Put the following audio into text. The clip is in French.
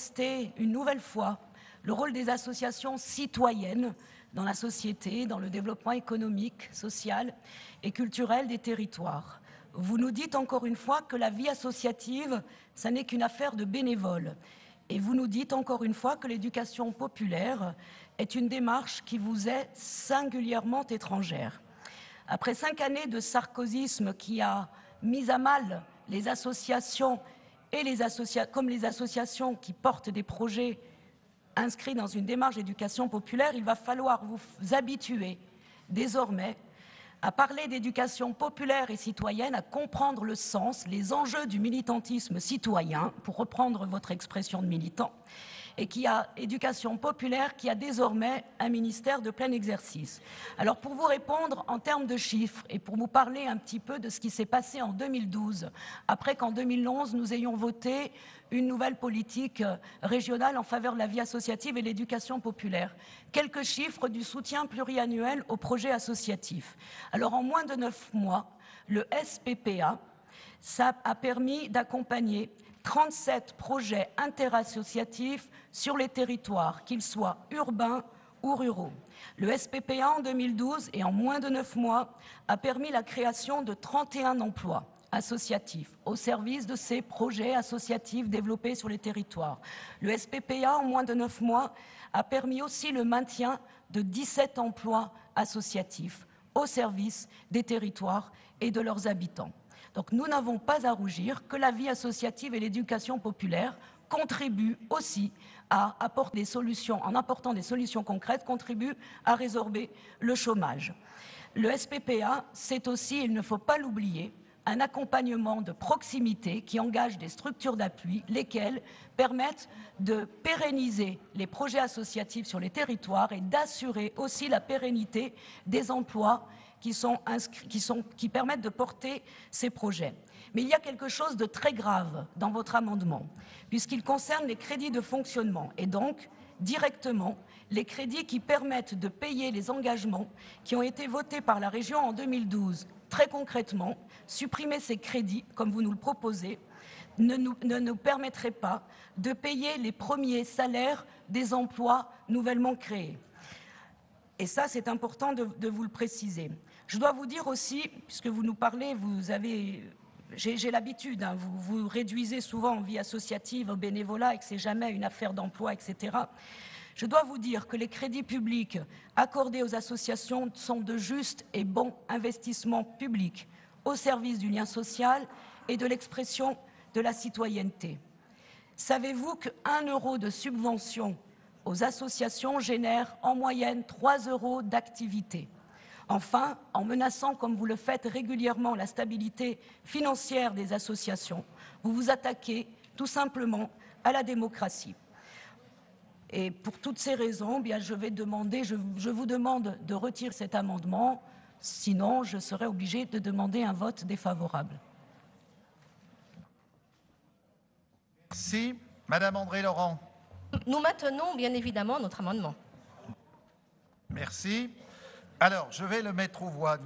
attester une nouvelle fois le rôle des associations citoyennes dans la société, dans le développement économique, social et culturel des territoires. Vous nous dites encore une fois que la vie associative, ça n'est qu'une affaire de bénévoles. Et vous nous dites encore une fois que l'éducation populaire est une démarche qui vous est singulièrement étrangère. Après 5 années de sarkozysme qui a mis à mal les associations et les associations qui portent des projets inscrits dans une démarche d'éducation populaire, il va falloir vous habituer désormais à parler d'éducation populaire et citoyenne, à comprendre le sens, les enjeux du militantisme citoyen, pour reprendre votre expression de militant, et qui a éducation populaire, qui a désormais un ministère de plein exercice. Alors pour vous répondre en termes de chiffres et pour vous parler un petit peu de ce qui s'est passé en 2012, après qu'en 2011 nous ayons voté une nouvelle politique régionale en faveur de la vie associative et l'éducation populaire. Quelques chiffres du soutien pluriannuel aux projets associatifs. Alors en moins de 9 mois, le SPPA, ça a permis d'accompagner 37 projets interassociatifs sur les territoires, qu'ils soient urbains ou ruraux. Le SPPA en 2012 et en moins de 9 mois a permis la création de 31 emplois associatifs au service de ces projets associatifs développés sur les territoires. Le SPPA en moins de 9 mois a permis aussi le maintien de 17 emplois associatifs au service des territoires et de leurs habitants. Donc nous n'avons pas à rougir que la vie associative et l'éducation populaire contribuent aussi à apporter des solutions, en apportant des solutions concrètes, contribuent à résorber le chômage. Le SPPA, c'est aussi, il ne faut pas l'oublier, un accompagnement de proximité qui engage des structures d'appui, lesquelles permettent de pérenniser les projets associatifs sur les territoires et d'assurer aussi la pérennité des emplois qui permettent de porter ces projets. Mais il y a quelque chose de très grave dans votre amendement, puisqu'il concerne les crédits de fonctionnement et donc directement les crédits qui permettent de payer les engagements qui ont été votés par la région en 2012. Très concrètement, supprimer ces crédits, comme vous nous le proposez, ne nous permettrait pas de payer les premiers salaires des emplois nouvellement créés. Et ça, c'est important de vous le préciser. Je dois vous dire aussi, puisque vous nous parlez, j'ai l'habitude, hein, vous réduisez souvent en vie associative, au bénévolat, et que c'est jamais une affaire d'emploi, etc. Je dois vous dire que les crédits publics accordés aux associations sont de justes et bons investissements publics au service du lien social et de l'expression de la citoyenneté. Savez-vous qu'1 euro de subvention aux associations génère en moyenne 3 € d'activité? Enfin, en menaçant, comme vous le faites régulièrement, la stabilité financière des associations, vous vous attaquez tout simplement à la démocratie. Et pour toutes ces raisons, bien, je vous demande de retirer cet amendement, sinon je serai obligée de demander un vote défavorable. Merci. Madame André-Laurent. Nous maintenons bien évidemment notre amendement. Merci. Alors, je vais le mettre aux voix.